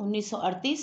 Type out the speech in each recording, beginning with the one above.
1938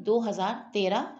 2013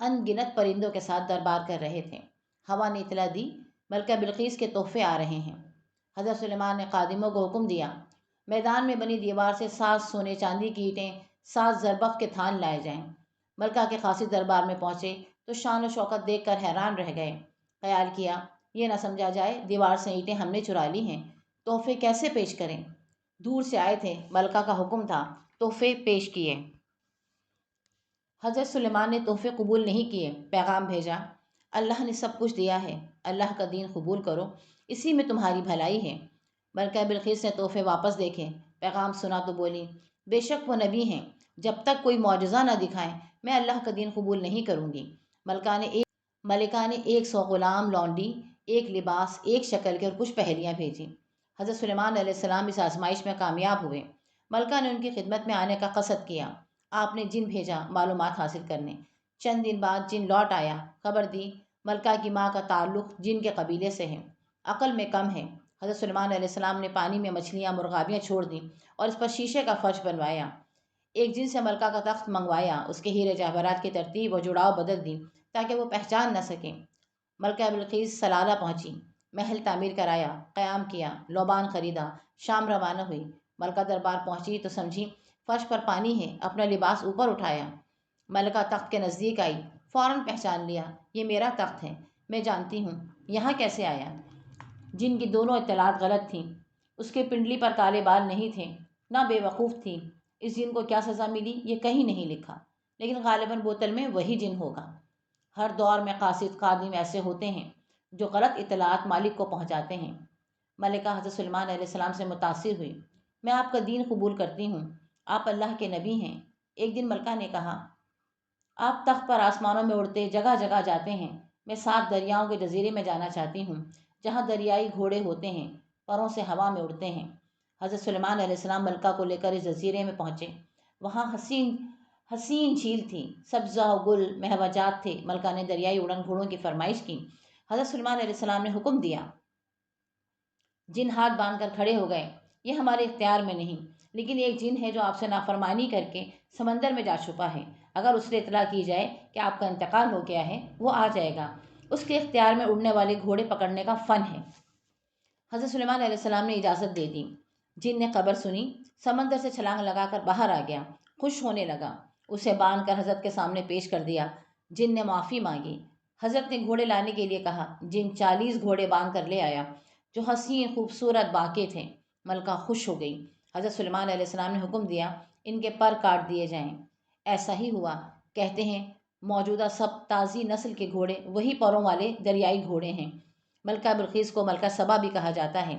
ان گنت پرندوں کے ساتھ دربار کر رہے تھے۔ ہوا نے اطلاع دی ملکہ بلقیس کے تحفے آ رہے ہیں۔ حضرت سلیمان نے خادموں کو حکم دیا میدان میں بنی دیوار سے 7 سونے چاندی کی اینٹیں 7 زربف کے تھان لائے جائیں۔ ملکہ کے قاصد دربار میں پہنچے تو شان و شوکت دیکھ کر حیران رہ گئے۔ خیال کیا یہ نہ سمجھا جائے دیوار سے اینٹیں ہم نے چرا لی ہیں، تحفے کیسے پیش کریں۔ دور سے آئے تھے، ملکہ کا حکم تھا، تحفے پیش کیے۔ حضرت سلیمان نے تحفے قبول نہیں کیے، پیغام بھیجا اللہ نے سب کچھ دیا ہے، اللہ کا دین قبول کرو، اسی میں تمہاری بھلائی ہے۔ ملکہ بلقیس نے تحفے واپس دیکھے، پیغام سنا تو بولی بے شک وہ نبی ہیں، جب تک کوئی معجزہ نہ دکھائیں میں اللہ کا دین قبول نہیں کروں گی۔ ملکہ نے 100 غلام، لونڈی، 1 لباس، 1 شکل کے اور کچھ پہلیاں بھیجی۔ حضرت سلیمان علیہ السلام اس آزمائش میں کامیاب ہوئے۔ ملکہ نے ان کی خدمت میں آنے کا قصد کیا۔ آپ نے جن بھیجا معلومات حاصل کرنے۔ چند دن بعد جن لوٹ آیا، خبر دی ملکہ کی ماں کا تعلق جن کے قبیلے سے ہے، عقل میں کم ہے۔ حضرت سلیمان علیہ السلام نے پانی میں مچھلیاں، مرغابیاں چھوڑ دیں اور اس پر شیشے کا فرش بنوایا۔ ایک جن سے ملکہ کا تخت منگوایا، اس کے ہیرے جواہرات کی ترتیب اور جڑاؤ بدل دی تاکہ وہ پہچان نہ سکیں۔ ملکہ بلقیس سلالہ پہنچی، محل تعمیر کرایا، قیام کیا، لوبان خریدا، شام روانہ ہوئی۔ ملکہ دربار پہنچی تو سمجھی فرش پر پانی ہے، اپنا لباس اوپر اٹھایا۔ ملکہ تخت کے نزدیک آئی، فوراً پہچان لیا یہ میرا تخت ہے، میں جانتی ہوں یہاں کیسے آیا۔ جن کی دونوں اطلاعات غلط تھیں، اس کے پنڈلی پر کالے بال نہیں تھے، نہ بے وقوف تھی۔ اس جن کو کیا سزا ملی یہ کہیں نہیں لکھا، لیکن غالباً بوتل میں وہی جن ہوگا۔ ہر دور میں قاصد خادم ایسے ہوتے ہیں جو غلط اطلاعات مالک کو پہنچاتے ہیں۔ ملکہ حضرت سلیمان علیہ السلام سے متاثر ہوئی، میں آپ کا دین قبول کرتی ہوں، آپ اللہ کے نبی ہیں۔ ایک دن ملکہ نے کہا آپ تخت پر آسمانوں میں اڑتے جگہ جگہ جاتے ہیں، میں 7 دریاؤں کے جزیرے میں جانا چاہتی ہوں جہاں دریائی گھوڑے ہوتے ہیں، پروں سے ہوا میں اڑتے ہیں۔ حضرت سلیمان علیہ السلام ملکہ کو لے کر اس جزیرے میں پہنچے۔ وہاں حسین جھیل تھی، سبزہ گل مہوہ جات تھے۔ ملکہ نے دریائی اڑن گھوڑوں کی فرمائش کی۔ حضرت سلیمان علیہ السلام نے حکم دیا، جن ہاتھ باندھ کر کھڑے ہو گئے، یہ ہمارے اختیار میں نہیں، لیکن ایک جن ہے جو آپ سے نافرمانی کر کے سمندر میں جا چھپا ہے، اگر اس سے اطلاع کی جائے کہ آپ کا انتقال ہو گیا ہے وہ آ جائے گا، اس کے اختیار میں اڑنے والے گھوڑے پکڑنے کا فن ہے۔ حضرت سلیمان علیہ السلام نے اجازت دے دی۔ جن نے خبر سنی سمندر سے چھلانگ لگا کر باہر آ گیا، خوش ہونے لگا، اسے باندھ کر حضرت کے سامنے پیش کر دیا۔ جن نے معافی مانگی۔ حضرت نے گھوڑے لانے کے لیے کہا، جن 40 گھوڑے باندھ کر لے آیا جو حسین خوبصورت باقے تھے۔ ملکہ خوش ہو گئی۔ حضرت سلیمان علیہ السلام نے حکم دیا ان کے پر کاٹ دیے جائیں۔ ایسا ہی ہوا۔ کہتے ہیں موجودہ سب تازی نسل کے گھوڑے وہی پروں والے دریائی گھوڑے ہیں۔ ملکہ بلقیس کو ملکہ سبا بھی کہا جاتا ہے۔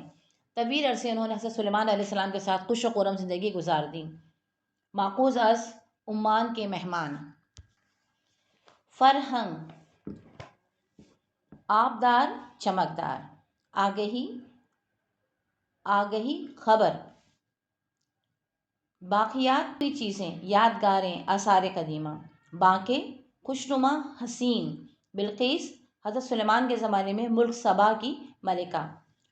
طویل عرصے انہوں نے حضرت سلیمان علیہ السلام کے ساتھ خوش و خرم زندگی گزار دی۔ ماخوذ از عمان کے مہمان۔ فرہنگ، آبدار، چمکدار، آگہی، خبر، باقیات ہوئی چیزیں، یادگاریں، آثار قدیمہ، بانکے، خوشنما، حسین۔ بلقیس حضرت سلیمان کے زمانے میں ملک سبا کی ملکہ۔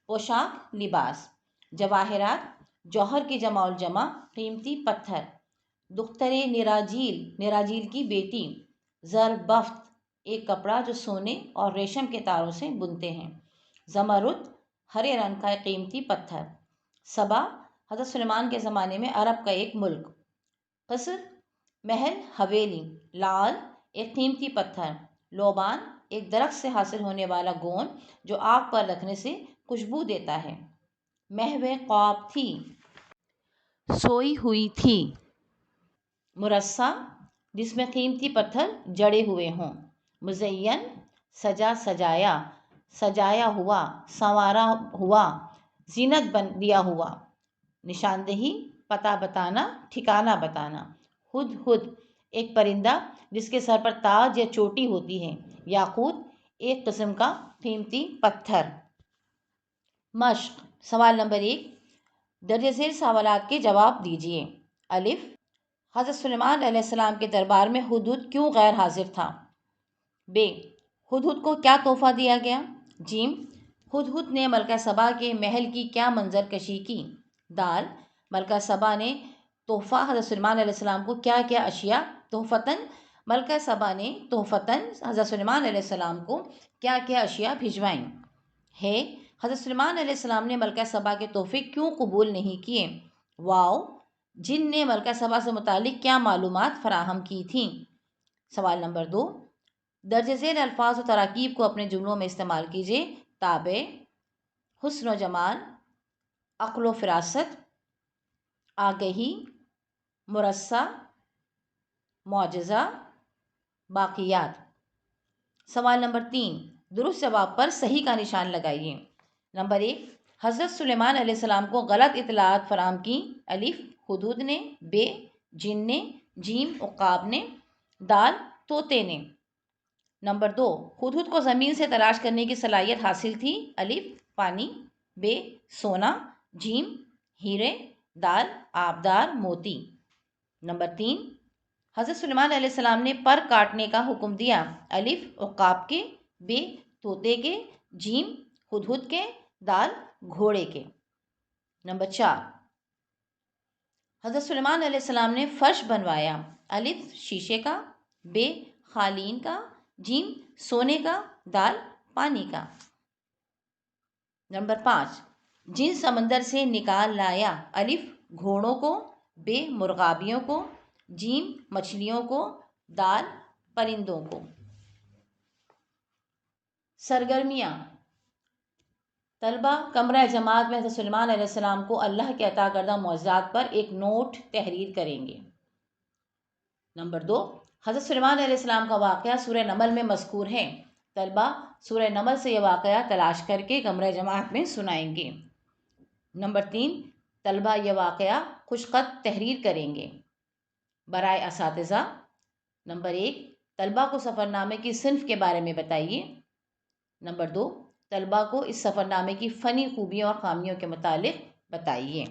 پوشاک، لباس، جواہرات، جوہر کی جمع الجمع، قیمتی پتھر۔ دخترِ نراجیل کی بیٹی۔ زر بفت، ایک کپڑا جو سونے اور ریشم کے تاروں سے بنتے ہیں۔ زمرد، ہرے رنگ کا ایک قیمتی پتھر۔ سبا حضرت سلیمان کے زمانے میں عرب کا ایک ملک۔ قصر، محل، حویلی۔ لعل، ایک قیمتی پتھر۔ لوبان، ایک درخت سے حاصل ہونے والا گون جو آگ پر رکھنے سے خوشبو دیتا ہے۔ محو خواب تھی، سوئی ہوئی تھی۔ مرصع، جس میں قیمتی پتھر جڑے ہوئے ہوں۔ مزین، سجا سجایا، سجایا ہوا، سنوارا ہوا، زینت دیا ہوا۔ نشاندہی، پتہ بتانا، ٹھکانہ بتانا۔ ہدہد، ایک پرندہ جس کے سر پر تاج یا چوٹی ہوتی ہے۔ یاقوت، ایک قسم کا قیمتی پتھر۔ مشق، سوال نمبر 1، درج ذیل سوالات کے جواب دیجیے۔ الف، حضرت سلیمان علیہ السلام کے دربار میں ہدہد کیوں غیر حاضر تھا؟ ب، ہدہد کو کیا تحفہ دیا گیا؟ ج، ہدہد نے ملکہ سبا کے محل کی کیا منظر کشی کی؟ د، ملکہ سبا نے تحفہ حضرت سلیمان علیہ السلام کو کیا کیا اشیاء تحفتاً ملکہ سبا نے تحفتاً حضرت سلیمان علیہ السلام کو کیا کیا اشیاء بھجوائیں؟ ہے حضرت سلیمان علیہ السلام نے ملکہ سبا کے تحفے کیوں قبول نہیں کیے؟ واو جن نے ملکہ سبا سے متعلق کیا معلومات فراہم کی تھیں؟ سوال نمبر 2، درج ذیل الفاظ و تراکیب کو اپنے جملوں میں استعمال کیجیے۔ تابع، حسن و جمال، عقل و فراست، آگہی، مرصع، معجزہ، باقیات۔ سوال نمبر 3، درست جواب پر صحیح کا نشان لگائیے۔ نمبر 1، حضرت سلیمان علیہ السلام کو غلط اطلاعات فراہم کی۔ الف ہدہد نے، ب جن نے، جیم عقاب نے، دال طوطے نے۔ نمبر 2، ہدہد کو زمین سے تلاش کرنے کی صلاحیت حاصل تھی۔ الف پانی، ب سونا، جیم ہیرے، دال آبدار موتی۔ نمبر 3، حضرت سلیمان علیہ السلام نے پر کاٹنے کا حکم دیا۔ الف عقاب کے، ب طوطے کے، جیم ہدہد کے، دال گھوڑے کے۔ نمبر 4، حضرت سلیمان علیہ السلام نے فرش بنوایا۔ الف شیشے کا، ب قالین کا، جیم سونے کا، دال پانی کا۔ نمبر 5، جن سمندر سے نکال لایا۔ الف گھوڑوں کو، ب مرغابیوں کو، جیم مچھلیوں کو، دال پرندوں کو۔ سرگرمیاں۔ طلبہ کمرہ جماعت میں حضرت سلیمان علیہ السلام کو اللہ کے عطا کردہ معجزات پر ایک نوٹ تحریر کریں گے۔ نمبر 2، حضرت سلیمان علیہ السلام کا واقعہ سورہ نمل میں مذکور ہے۔ طلبہ سورہ نمل سے یہ واقعہ تلاش کر کے کمرہ جماعت میں سنائیں گے۔ نمبر 3، طلبہ یہ واقعہ خوش خط تحریر کریں گے برائے اساتذہ۔ نمبر 1، طلبہ کو سفر نامے کی صنف کے بارے میں بتائیے۔ نمبر 2، طلبہ کو اس سفر نامے کی فنی خوبیوں اور خامیوں کے متعلق بتائیے۔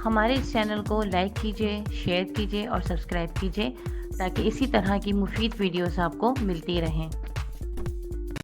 ہمارے اس چینل کو لائک کیجیے، شیئر کیجیے اور سبسکرائب کیجیے تاکہ اسی طرح کی مفید ویڈیوز آپ کو ملتی رہیں۔